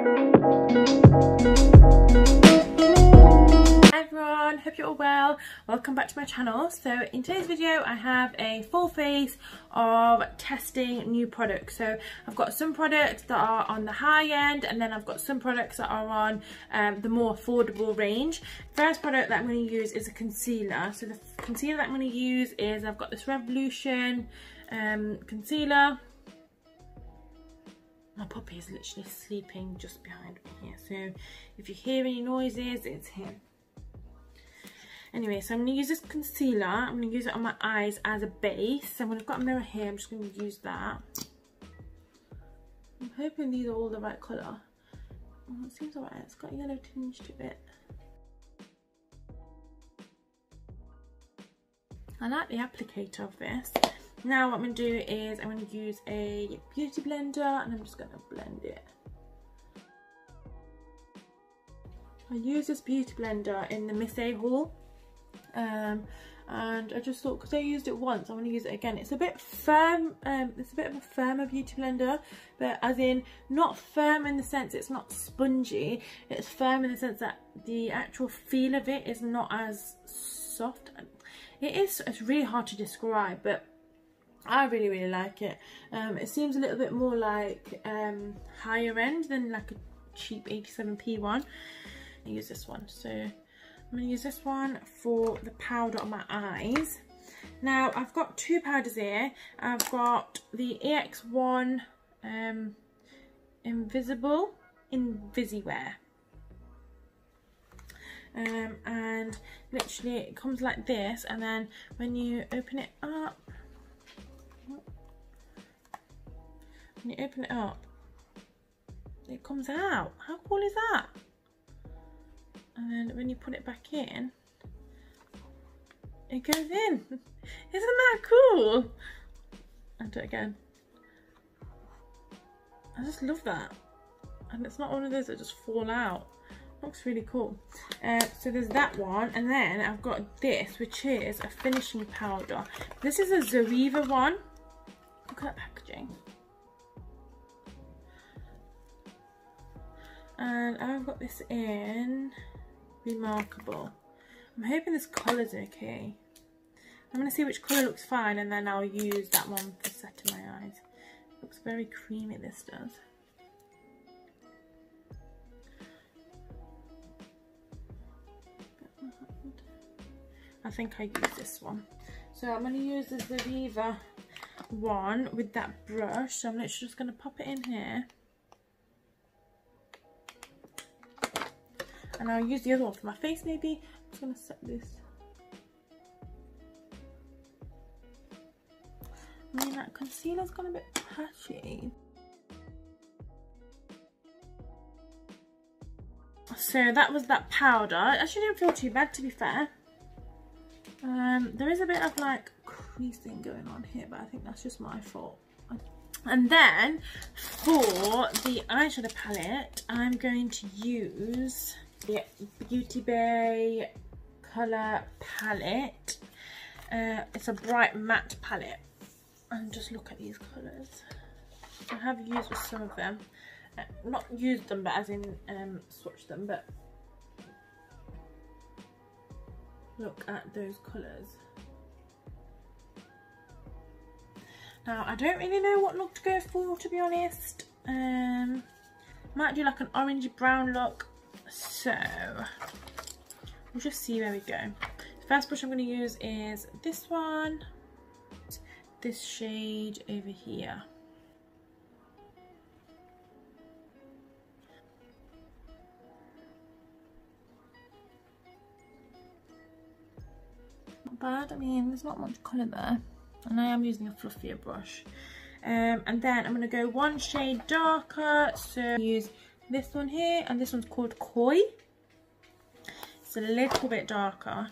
Everyone, hope you're all well. Welcome back to my channel. So in today's video I have a full face of testing new products. So I've got some products that are on the high end, and then I've got some products that are on the more affordable range. First product that I'm going to use is a concealer. So the concealer that I'm going to use is, I've got this Revolution concealer. My puppy is literally sleeping just behind me here, so if you hear any noises, it's him. Anyway, so I'm going to use this concealer. I'm going to use it on my eyes as a base. And when I've got a mirror here, I'm just going to use that. I'm hoping these are all the right colour. Oh, it seems alright. It's got a yellow tinge to it. I like the applicator of this. Now what I'm going to do is I'm going to use a beauty blender, and I'm just going to blend it. I use this beauty blender in the Miss A haul, and I just thought, because I used it once, I'm going to use it again. It's a bit firm, it's a bit of a firmer beauty blender, but as in not firm in the sense it's not spongy, it's firm in the sense that the actual feel of it is not as soft. It's really hard to describe, but I really like it. It seems a little bit more like higher end than like a cheap 87p one. I use this one, so I'm going to use this one for the powder on my eyes. Now I've got two powders here. I've got the EX1 Invisiwear, and literally it comes like this, and then when you open it up, it comes out. How cool is that? And then when you put it back in, it goes in. Isn't that cool? I'll do it again. I just love that. And it's not one of those that just fall out. Looks really cool. So there's that one, and then I've got this, which is a finishing powder. This is a Zoeva one. Look at that packaging. And I've got this in Remarkable. I'm hoping this colour's okay. I'm going to see which colour looks fine, and then I'll use that one for setting my eyes. It looks very creamy, this does. I think I use this one. So I'm going to use the Zoeva one with that brush. So I'm literally just going to pop it in here. And I'll use the other one for my face maybe. I'm just going to set this. I mean, that concealer's gone a bit patchy. So that was that powder. It actually didn't feel too bad, to be fair. There is a bit of like creasing going on here, but I think that's just my fault. And then for the eyeshadow palette, I'm going to use the Beauty Bay colour palette. It's a bright matte palette, and just look at these colours. I have used with some of them, not used them, but as in swatched them, but look at those colours. Now I don't really know what look to go for, to be honest. Might do like an orangey brown look. So we'll just see where we go. The first brush I'm going to use is this one, this shade over here. Not bad. I mean, there's not much colour there, and I am using a fluffier brush. And then I'm going to go one shade darker, so use this one here, and this one's called Koi. It's a little bit darker.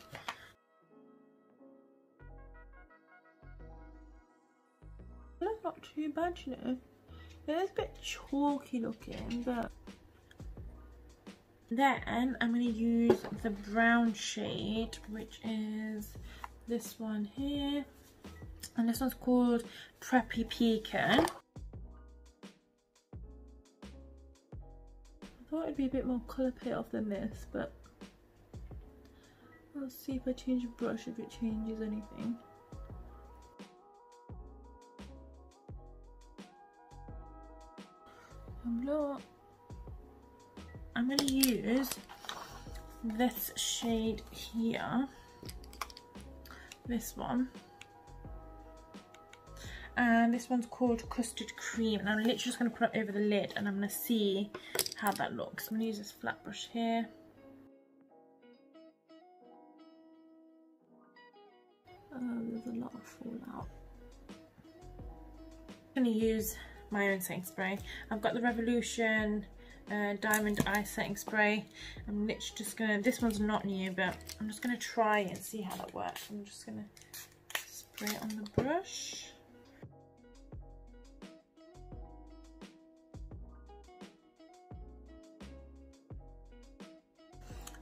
That's not too bad, you know. It is a bit chalky looking, but then I'm going to use the brown shade, which is this one here, and this one's called Preppy Pecan. thought it'd be a bit more colour payoff than this, but I'll see if I change the brush, if it changes anything. And look, I'm going to use this shade here, this one, and this one's called Custard Cream, and I'm literally just going to put it over the lid and I'm going to see how that looks. I'm going to use this flat brush here. There's a lot of fallout. I'm going to use my own setting spray. I've got the Revolution Diamond Eye setting spray. I'm literally just going to, this one's not new, but I'm just going to try and see how that works. I'm just going to spray it on the brush.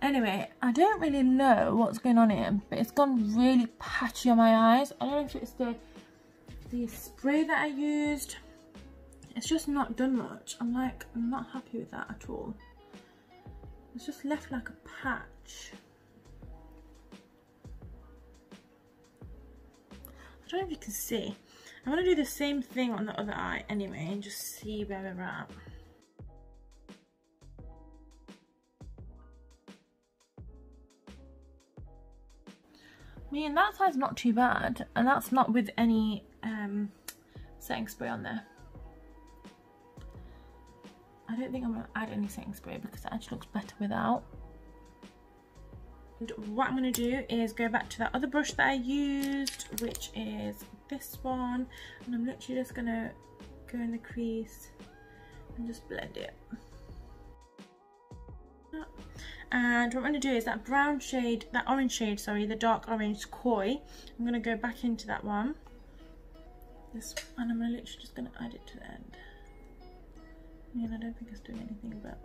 Anyway, I don't really know what's going on here, but it's gone really patchy on my eyes. I don't know if it's the spray that I used. It's just not done much. I'm not happy with that at all. It's just left like a patch. I don't know if you can see. I'm going to do the same thing on the other eye anyway and just see where we're at. I mean, that side's not too bad, and that's not with any setting spray on there. I don't think I'm going to add any setting spray because it actually looks better without. And what I'm going to do is go back to that other brush that I used, which is this one, and I'm literally just going to go in the crease and just blend it. And what I'm going to do is that brown shade, that orange shade, sorry, the dark orange Koi, I'm going to go back into that one. This, and I'm literally just going to add it to the end. I mean, I don't think it's doing anything, but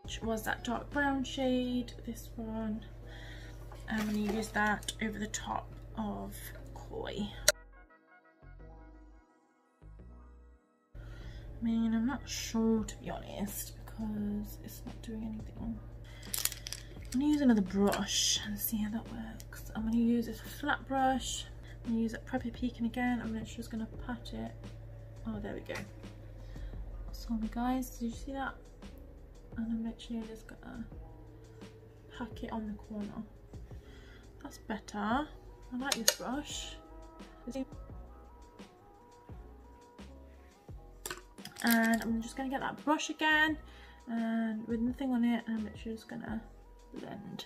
which was that dark brown shade, this one. I'm going to use that over the top of Koi. I mean, I'm not sure, to be honest, because it's not doing anything. I'm going to use another brush and see how that works. I'm going to use this flat brush. I'm going to use that Preppy Peeking again. I'm literally just going to pat it. Oh, there we go. Sorry guys, did you see that? And I'm literally just going to pack it on the corner. That's better. I like this brush. And I'm just going to get that brush again, and with nothing on it, and I'm literally just going to blend.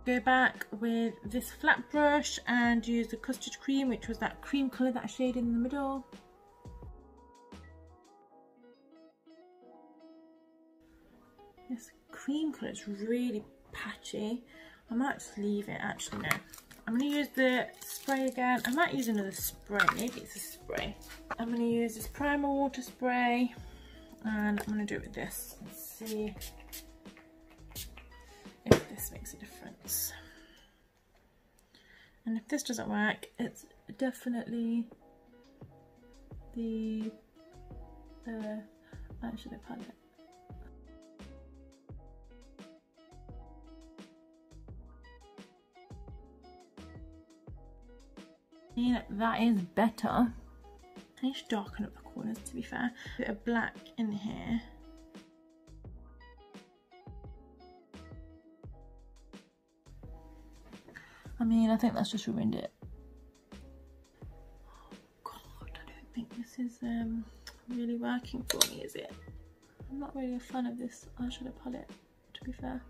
Go back with this flat brush and use the Custard Cream, which was that cream colour that I shaded in the middle. This cream colour is really patchy. I might just leave it, actually no. I'm going to use the spray again. I might use another spray, maybe it's a spray. I'm going to use this primer water spray, and I'm going to do it with this and see if this makes a difference. And if this doesn't work, it's definitely the actually the palette. That is better. I need to darken up the corners, to be fair. A bit of black in here. I mean, I think that's just ruined it. Oh God, I don't think this is really working for me, is it? I'm not really a fan of this eyeshadow palette, to be fair.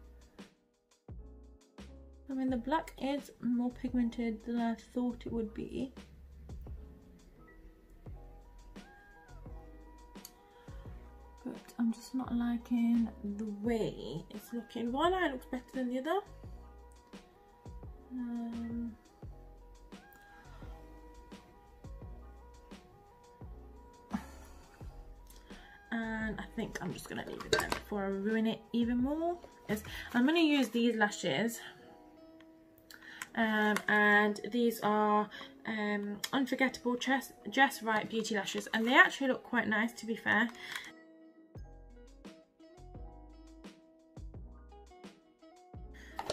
I mean, the black is more pigmented than I thought it would be. But I'm just not liking the way it's looking. One eye looks better than the other. And I think I'm just going to leave it there before I ruin it even more. I'm going to use these lashes. and these are Unforgettable Just Right Beauty Lashes, and they actually look quite nice, to be fair.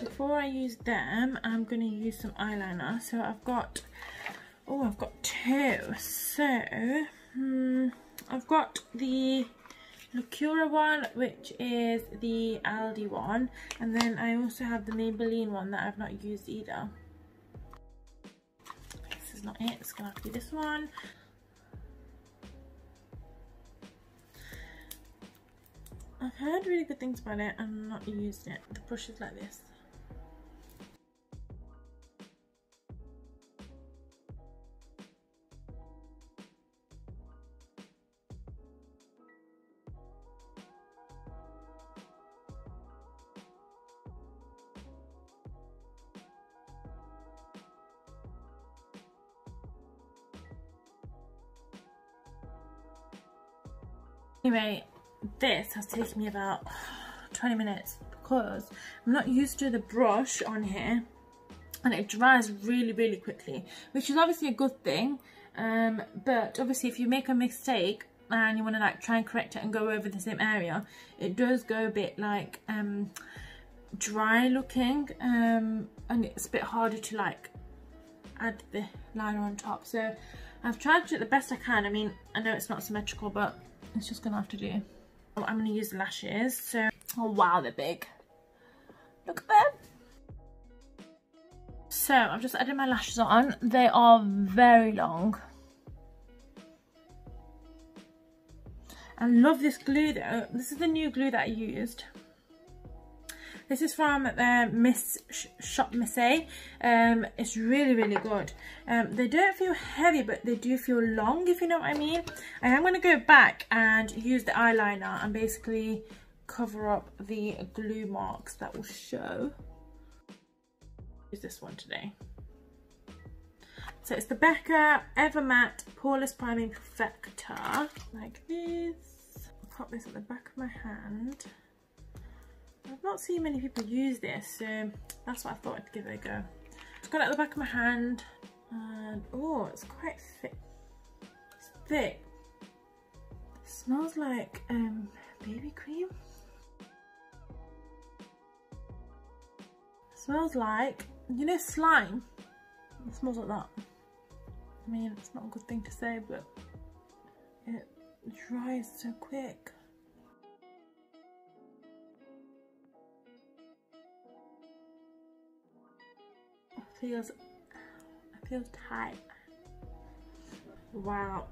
Before I use them, I'm going to use some eyeliner. So I've got two. So I've got the Lakey one, which is the Aldi one, and then I also have the Maybelline one that I've not used either. This is not it, it's gonna have to be this one. I've heard really good things about it and I'm not used it. The brush is like this. Anyway, this has taken me about 20 minutes because I'm not used to the brush on here, and it dries really quickly, which is obviously a good thing, but obviously if you make a mistake and you want to like try and correct it and go over the same area, it does go a bit like dry looking, and it's a bit harder to like add the liner on top. So I've tried to do it the best I can. I mean, I know it's not symmetrical, but it's just gonna have to do. I'm gonna use lashes. So, oh wow, they're big. Look at them. So I've just added my lashes on. They are very long. I love this glue though. This is the new glue that I used. This is from Shop Miss A. It's really good. They don't feel heavy, but they do feel long, if you know what I mean. I am going to go back and use the eyeliner and basically cover up the glue marks that will show. Use this one today. So it's the Becca Ever Matte Poreless Priming Perfector, like this. I'll pop this at the back of my hand. I've not seen many people use this, so that's what I thought I'd give it a go. Just got it at the back of my hand, and oh, it's quite thick. It's thick. It smells like baby cream. It smells like, you know, slime. It smells like that. I mean, it's not a good thing to say, but it dries so quick. It feels tight. Wow,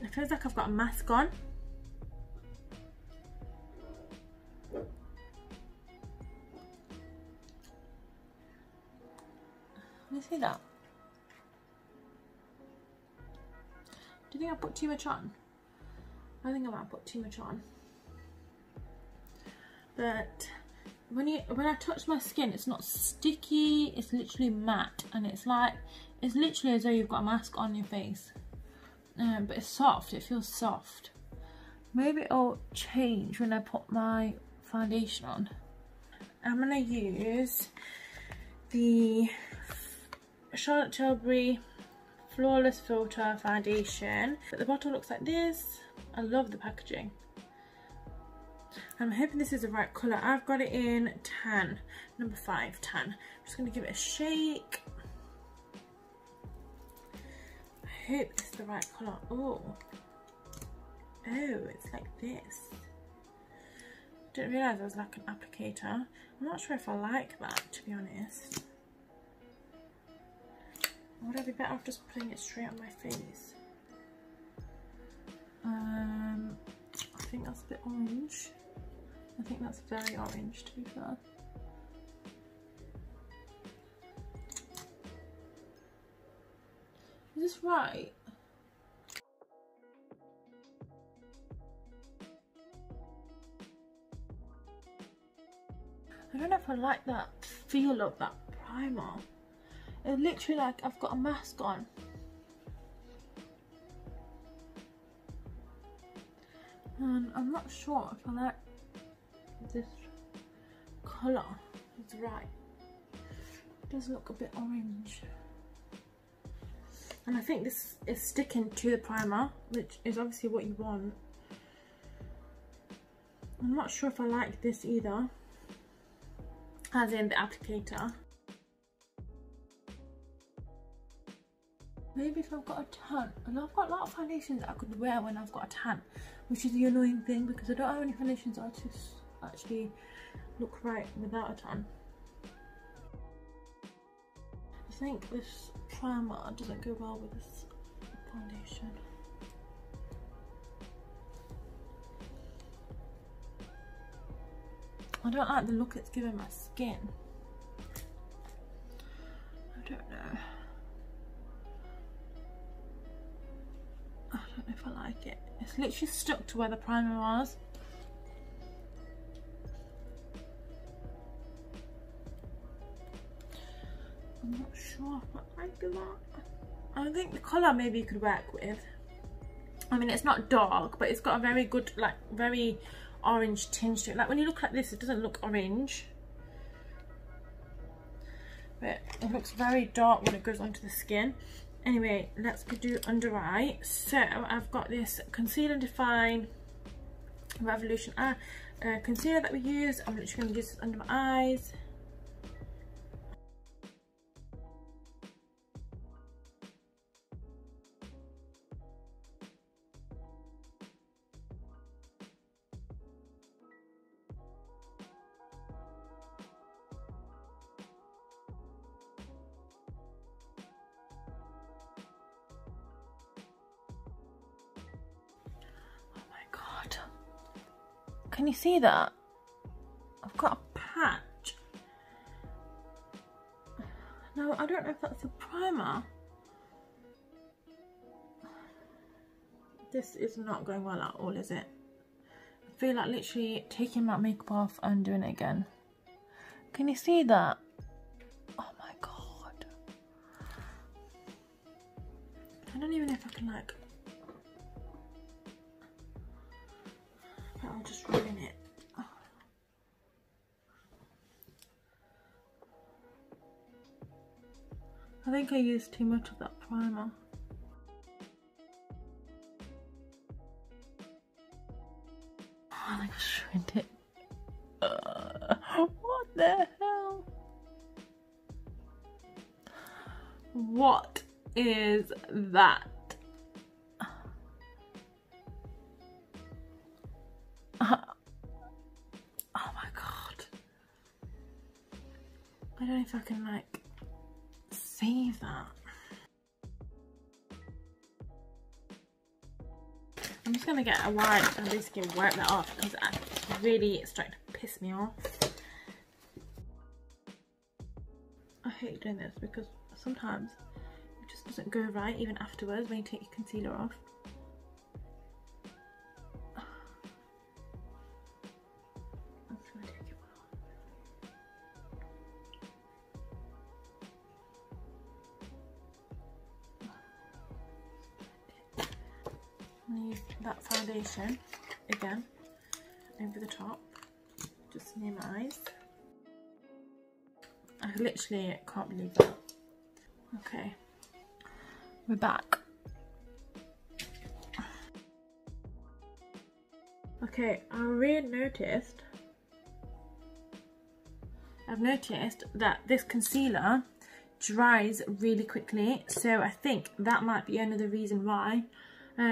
it feels like I've got a mask on. You see that? Do you think I put too much on? I think I might put too much on. But when I touch my skin, it's not sticky, it's literally matte, and it's literally as though you've got a mask on your face. But it's soft, it feels soft. Maybe it'll change when I put my foundation on. I'm gonna use the Charlotte Tilbury Flawless Filter Foundation. But the bottle looks like this. I love the packaging. I'm hoping this is the right colour. I've got it in tan, number 5 tan. I'm just going to give it a shake. I hope this is the right colour. Oh, it's like this. Didn't realise I was like an applicator. I'm not sure if I like that, to be honest. Would I be better off just putting it straight on my face? I think that's a bit orange. I think that's very orange, to be fair. Is this right? I don't know if I like that feel of that primer. It's literally like I've got a mask on. And I'm not sure if I like this colour. It's right. It does look a bit orange. And I think this is sticking to the primer, which is obviously what you want. I'm not sure if I like this either, as in the applicator. Maybe if I've got a tan, and I've got a lot of foundations that I could wear when I've got a tan, which is the annoying thing because I don't have any foundations that actually look right without a tan. I think this primer doesn't go well with this foundation. I don't like the look it's giving my skin. I don't know. I don't know if I like it. It's literally stuck to where the primer was. I'm not sure if I like that. I think the colour maybe you could work with. I mean, it's not dark, but it's got a very good, like, very orange tinge to it. Like when you look at this, it doesn't look orange, but it looks very dark when it goes onto the skin. Anyway, let's do under eye. So I've got this Conceal and Define Revolution concealer that we use. I'm literally going to use this under my eyes. Can you see that? I've got a patch. Now, I don't know if that's a primer. This is not going well at all, is it? I feel like literally taking my makeup off and doing it again. Can you see that? Oh my god. I don't even know if I can like... I'll just ruin it. Oh. I think I used too much of that primer. Oh, I just ruined it. What the hell? What is that? Oh my god. I don't know if I can like save that. I'm just gonna get a wipe and basically wipe that off because it's really starting to piss me off. I hate doing this because sometimes it just doesn't go right even afterwards when you take your concealer off. Use that foundation again over the top, just near my eyes. I literally can't believe that. Okay, we're back. Okay, I've noticed that this concealer dries really quickly, so I think that might be another reason why.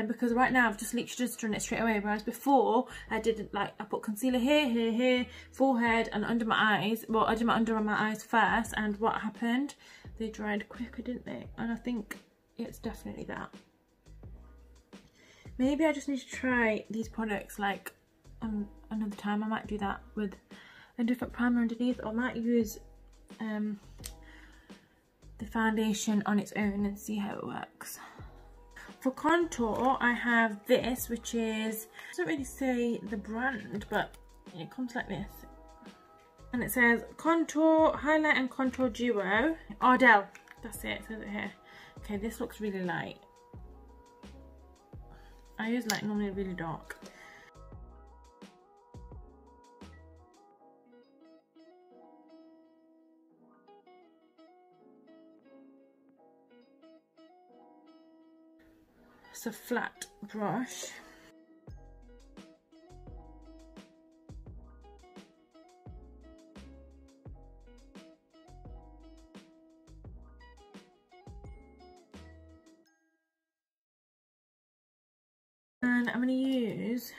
Because right now I've just literally just done it straight away, whereas before I did like I put concealer here, forehead and under my eyes. Well, I did under my eyes first, and what happened? They dried quicker, didn't they? And I think it's definitely that. Maybe I just need to try these products like another time. I might do that with a different primer underneath, or I might use the foundation on its own and see how it works. For contour, I have this, which is, it doesn't really say the brand, but it comes like this. And it says Contour, Highlight and Contour Duo. Ardell, that's it says it here. Okay, this looks really light. I use like normally really dark. It's a flat brush. And I'm going to use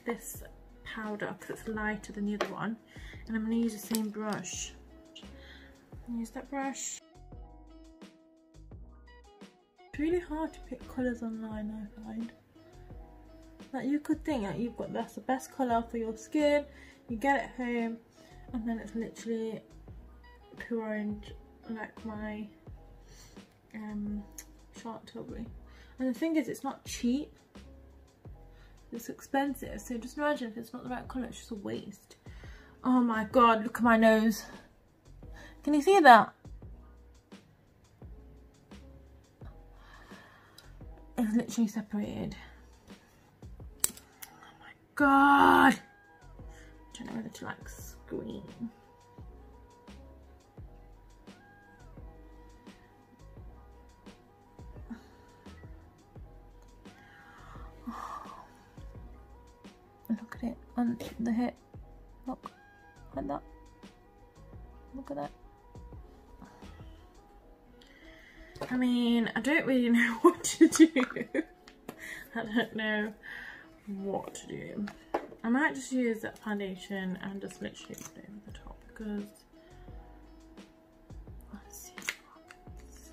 this powder because it's lighter than the other one, and I'm going to use the same brush. Use that brush. It's really hard to pick colours online, I find. Like, you could think that you've got that's the best colour for your skin, you get it home, and then it's literally pure orange like my Tilbury. And the thing is, it's not cheap. It's expensive, so just imagine if it's not the right colour, it's just a waste. Oh my god, look at my nose. Can you see that? It's literally separated. Oh my god. I don't know whether to like scream. Look at it on the hip. Look, like that. Look at that. I mean, I don't really know what to do. I don't know what to do. I might just use that foundation and just literally put it over the top because let's see what happens.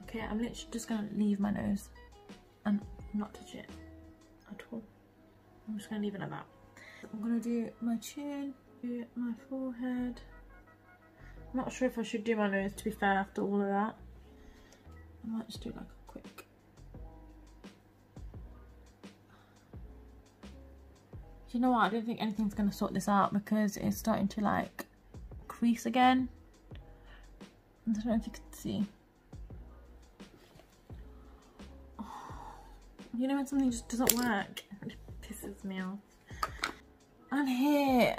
Okay, I'm literally just gonna leave my nose and not touch it at all. I'm just gonna leave it like that. I'm gonna do my chin, do my forehead. I'm not sure if I should do my nose, to be fair, after all of that. I might just do like a quick. Do you know what? I don't think anything's gonna sort this out because it's starting to like crease again. I don't know if you can see. Oh, you know when something just doesn't work? It pisses me off. And here.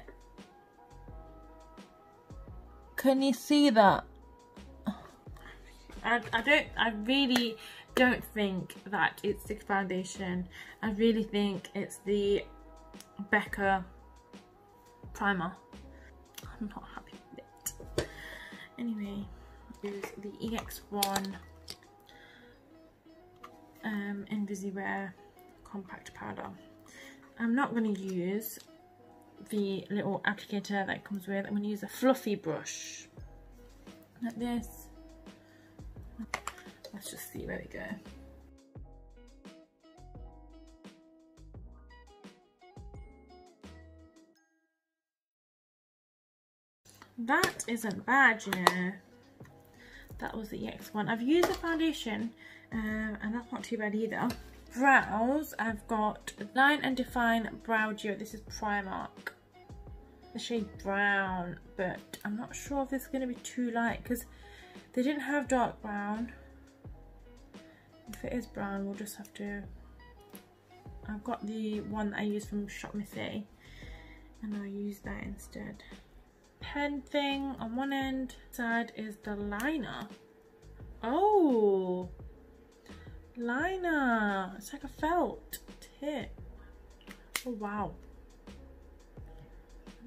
Can you see that? I really don't think that it's the foundation. I really think it's the Becca primer. I'm not happy with it. Anyway, use the EX1 Invisiwear compact powder. I'm not going to use the little applicator that comes with. I'm going to use a fluffy brush like this. Let's just see where we go. That isn't bad, you know. That was the EX1. I've used the foundation and that's not too bad either. Brows, I've got Line and Define Brow Duo. This is Primark. The shade brown, but I'm not sure if this is going to be too light because they didn't have dark brown. If it is brown, we'll just have to. I've got the one that I use from Shop Missy and I'll use that instead. Pen thing on one end, side is the liner. Oh, liner. It's like a felt tip. Oh wow.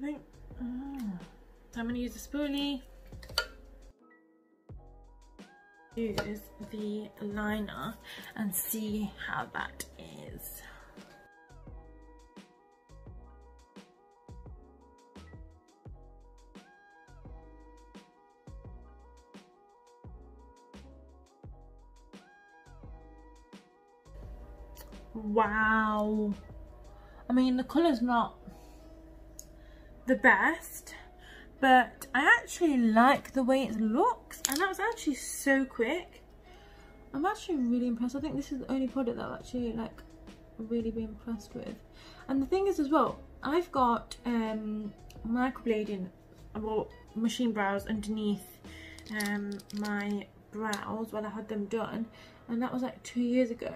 I think, so I'm going to use a spoolie. Use the liner and see how that is. Wow. I mean, the colour's not the best, but I actually like the way it looks, and that was actually so quick. I'm actually really impressed. I think this is the only product that I've actually like really been impressed with. And the thing is as well, I've got microblading, well, machine brows underneath my brows when I had them done, and that was like 2 years ago.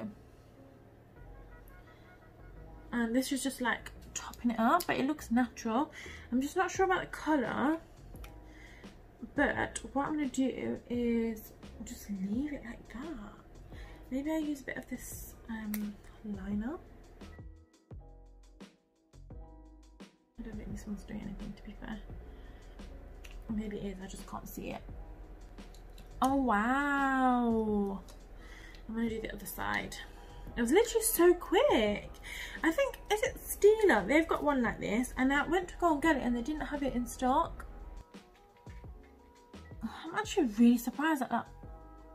And this is just like topping it up, but it looks natural. I'm just not sure about the colour, but what I'm going to do is just leave it like that. Maybe I'll use a bit of this liner. I don't think this one's doing anything, to be fair. Or maybe it is, I just can't see it. Oh wow! I'm gonna do the other side. It was literally so quick. I think, is it Stila? They've got one like this, and I went to go and get it and they didn't have it in stock. I'm actually really surprised at that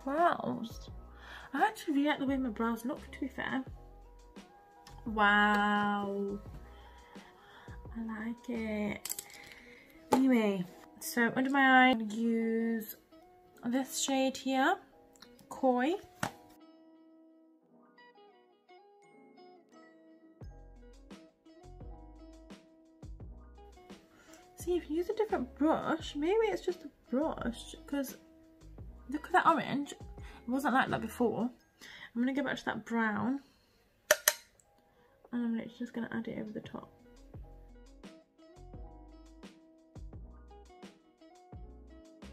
brows. I actually really like the way my brows look, to be fair. Wow. I like it. Anyway, so under my eye, I'm going to use this shade here, Koi. See, if you use a different brush, maybe it's just a brush, because look at that orange. It wasn't like that before. I'm going to go back to that brown, and I'm literally just going to add it over the top.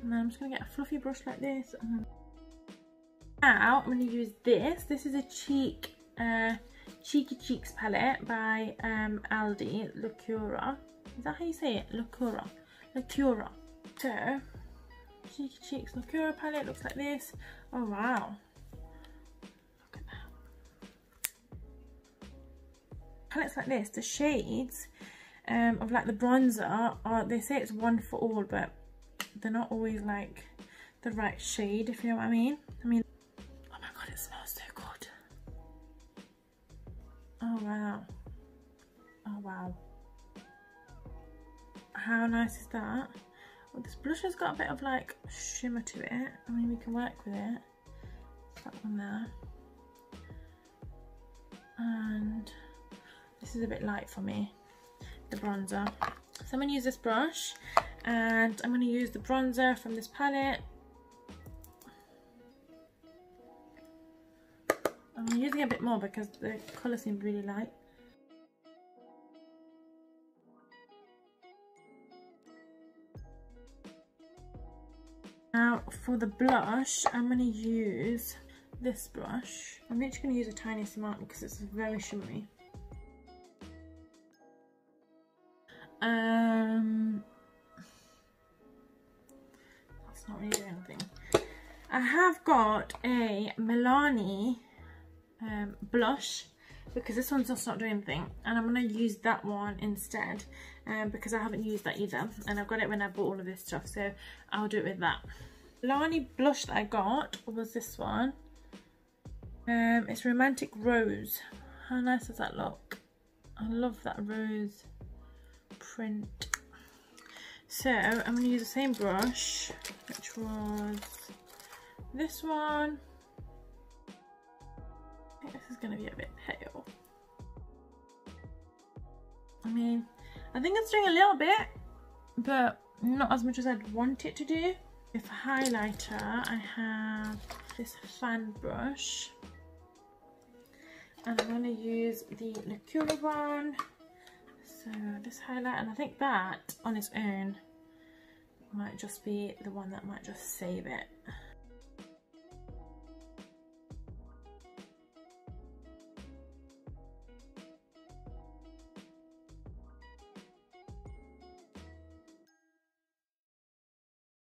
And then I'm just going to get a fluffy brush like this. And now I'm going to use this. This is a Cheeky Cheeks palette by Aldi, Lacura. Is that how you say it? Lacura. Lacura. So, Cheeky Cheeks Lacura palette looks like this. Oh wow. Look at that. Palettes like this, the shades of like the bronzer are, they say it's one for all, but they're not always like the right shade, if you know what I mean. Oh my god, it smells so good. Oh wow. Oh wow. How nice is that? Well, this blush has got a bit of like shimmer to it. I mean, we can work with it. That one there. And this is a bit light for me, the bronzer. So I'm going to use this brush, and I'm going to use the bronzer from this palette. I'm using a bit more because the colour seemed really light. Now for the blush, I'm going to use this brush. I'm literally going to use a tiniest amount because it's very shimmery. That's not really doing anything. I have got a Milani blush because this one's just not doing anything, and I'm going to use that one instead because I haven't used that either, and I've got it when I bought all of this stuff, so I'll do it with that. Milani blush that I got was this one. It's Romantic Rose. How nice does that look? I love that rose print. So I'm going to use the same brush, which was this one. I think this is going to be a bit pale. I mean, I think it's doing a little bit, but not as much as I'd want it to do. With a highlighter, I have this fan brush, and I'm going to use the Lacura one. So this highlight, and I think that on its own might just be the one that might just save it.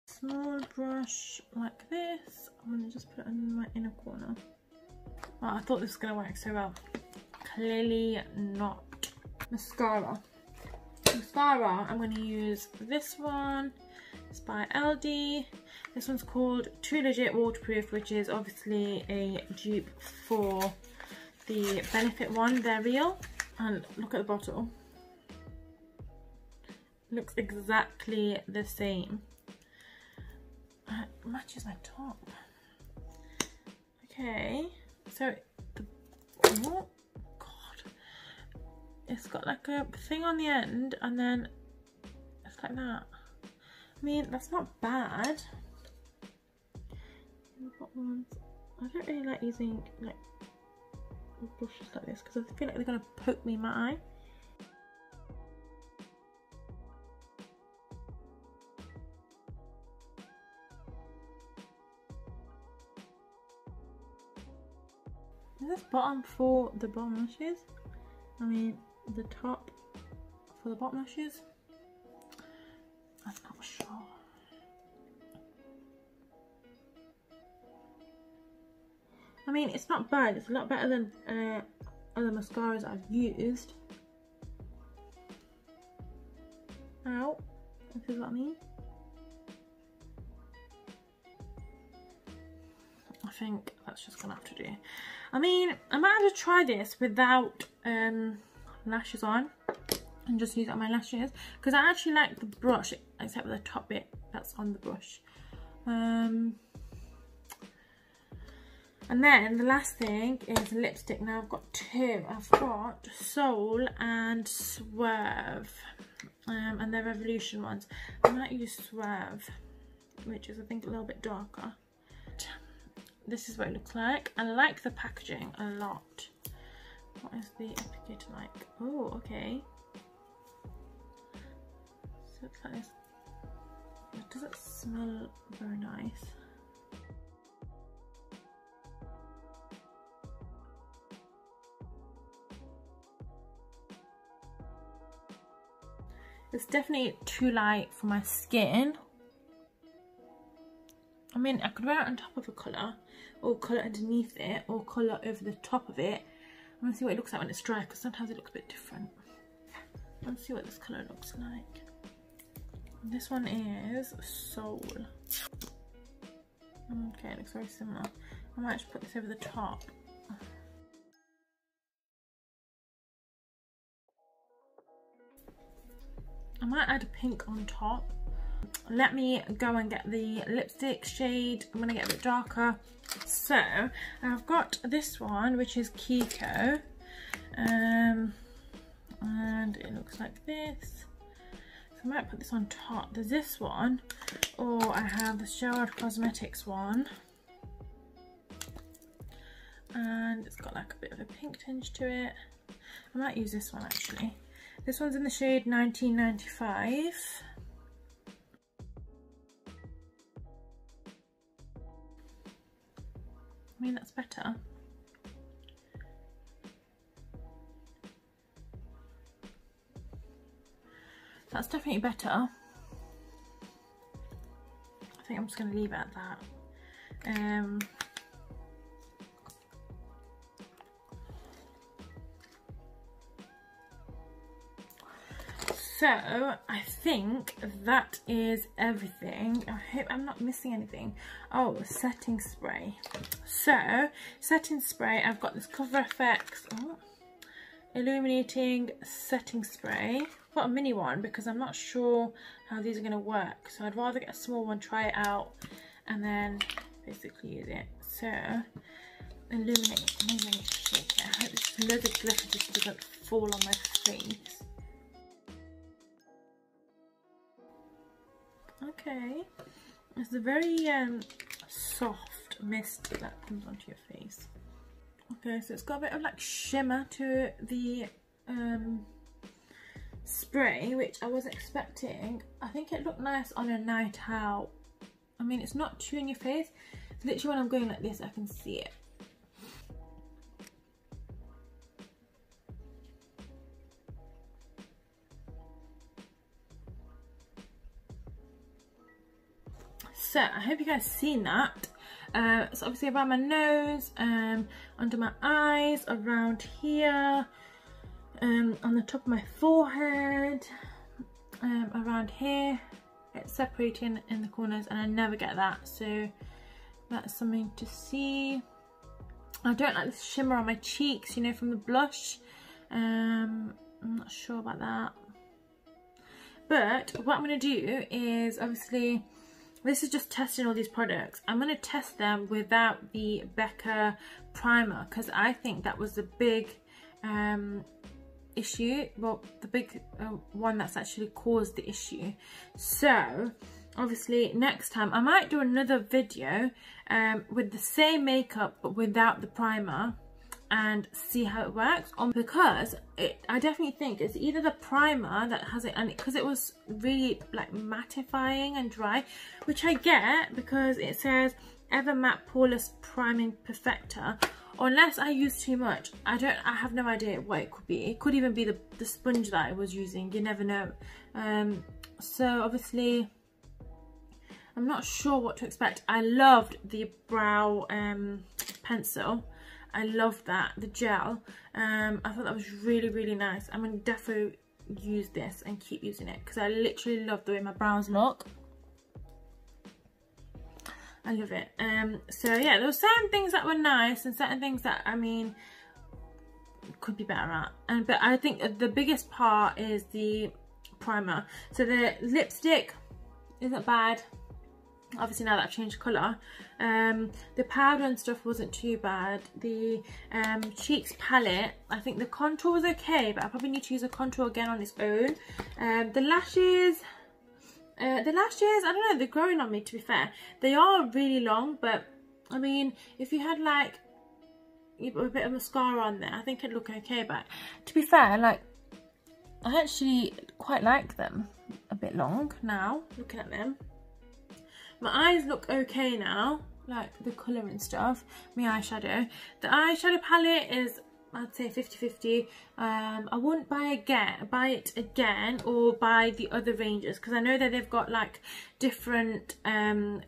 Small brush like this. I'm going to just put it in my inner corner. Oh, I thought this was going to work so well. Clearly not. Mascara. I'm going to use this one. It's by Aldi. This one's called Too Legit Waterproof, which is obviously a dupe for the Benefit one. They're real. And look at the bottle. Looks exactly the same. It matches my top. Okay, so oh god, it's got like a thing on the end, and then it's like that. I mean, that's not bad. I don't really like using like brushes like this because I feel like they're gonna poke me in my eye. Is this bottom for the bottom lashes? I mean, the top for the bottom lashes? I'm not sure. I mean, it's not bad. It's a lot better than other mascaras I've used. Ow. This is what I mean. I think that's just gonna have to do. I mean, I might have to try this without lashes on and just use it on my lashes, because I actually like the brush, except for the top bit that's on the brush. And then the last thing is lipstick. Now I've got two. I've got Soul and Swerve, and they're Revolution ones. I might use Swerve, which is I think a little bit darker. This is what it looks like. I like the packaging a lot. What is the applicator like? Oh, okay. So it's like this. It doesn't smell very nice. It's definitely too light for my skin. I mean, I could wear it on top of a colour, or colour underneath it, or colour over the top of it. I'm going to see what it looks like when it's dry, because sometimes it looks a bit different. Let's see what this colour looks like. This one is Soul. Okay, it looks very similar. I might just put this over the top. I might add a pink on top. Let me go and get the lipstick shade. I'm gonna get a bit darker. So I've got this one, which is Kiko, and it looks like this. So I might put this on top. There's this one, or I have the Sherwood Cosmetics one, and it's got like a bit of a pink tinge to it. I might use this one actually. This one's in the shade 1995. I mean, that's better. That's definitely better. I think I'm just going to leave it at that. So I think that is everything. I hope I'm not missing anything. Oh, setting spray. So setting spray, I've got this Cover FX illuminating setting spray. I've got a mini one because I'm not sure how these are going to work, so I'd rather get a small one, try it out, and then basically use it. So illuminate. Maybe I need to shake it. I hope this loads of glitter just doesn't fall on my face. Okay, it's a very soft mist that comes onto your face. Okay, so it's got a bit of like shimmer to the spray, which I wasn't expecting. I think it looked nice on a night out. I mean, it's not too in your face. It's literally when I'm going like this, I can see it. So I hope you guys seen that. So obviously around my nose, under my eyes, around here, on the top of my forehead, around here. It's separating in the corners and I never get that, so that's something to see. I don't like this shimmer on my cheeks, you know, from the blush. I'm not sure about that. But what I'm going to do is, obviously, this is just testing all these products. I'm going to test them without the Becca primer, because I think that was the big issue. Well, the big one that's actually caused the issue. So, obviously, next time I might do another video with the same makeup but without the primer, and see how it works, because I definitely think it's either the primer that has it, and because it was really like mattifying and dry, which I get because it says Ever Matte Poreless Priming Perfector, unless I use too much. I have no idea what it could be. It could even be the sponge that I was using, you never know. So obviously I'm not sure what to expect. I loved the brow pencil. I loved that, the gel. I thought that was really, really nice. I'm going to definitely use this and keep using it because I literally love the way my brows look. I love it. So yeah, there were certain things that were nice and certain things that, I mean, could be better at. But I think the biggest part is the primer. So the lipstick isn't bad. Obviously now that I've changed colour. The powder and stuff wasn't too bad. The cheeks palette, I think the contour was okay, but I probably need to use a contour again on its own. The lashes, I don't know, they're growing on me, to be fair. They are really long, but I mean, if you had like a bit of mascara on there, I think it'd look okay. But to be fair, like, I actually quite like them a bit long now, looking at them. My eyes look okay now, like the colour and stuff, my eyeshadow. The eyeshadow palette is, I'd say 50-50. I wouldn't buy it again or buy the other ranges because I know that they've got like different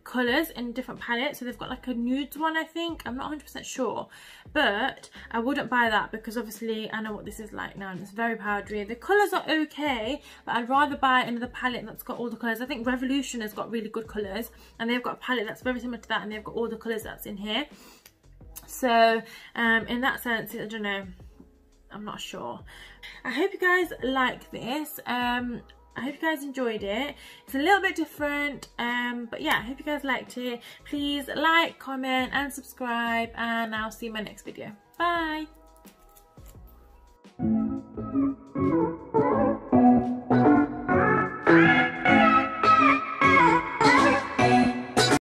colours in different palettes. So they've got like a nudes one, I think. I'm not 100% sure, but I wouldn't buy that because obviously I know what this is like now and it's very powdery. The colours are okay, but I'd rather buy another palette that's got all the colours. I think Revolution has got really good colours and they've got a palette that's very similar to that and they've got all the colours that's in here. So in that sense, I don't know, I'm not sure. I hope you guys like this. I hope you guys enjoyed it. It's a little bit different, but yeah, I hope you guys liked it. Please like, comment and subscribe, and I'll see you in my next video. Bye.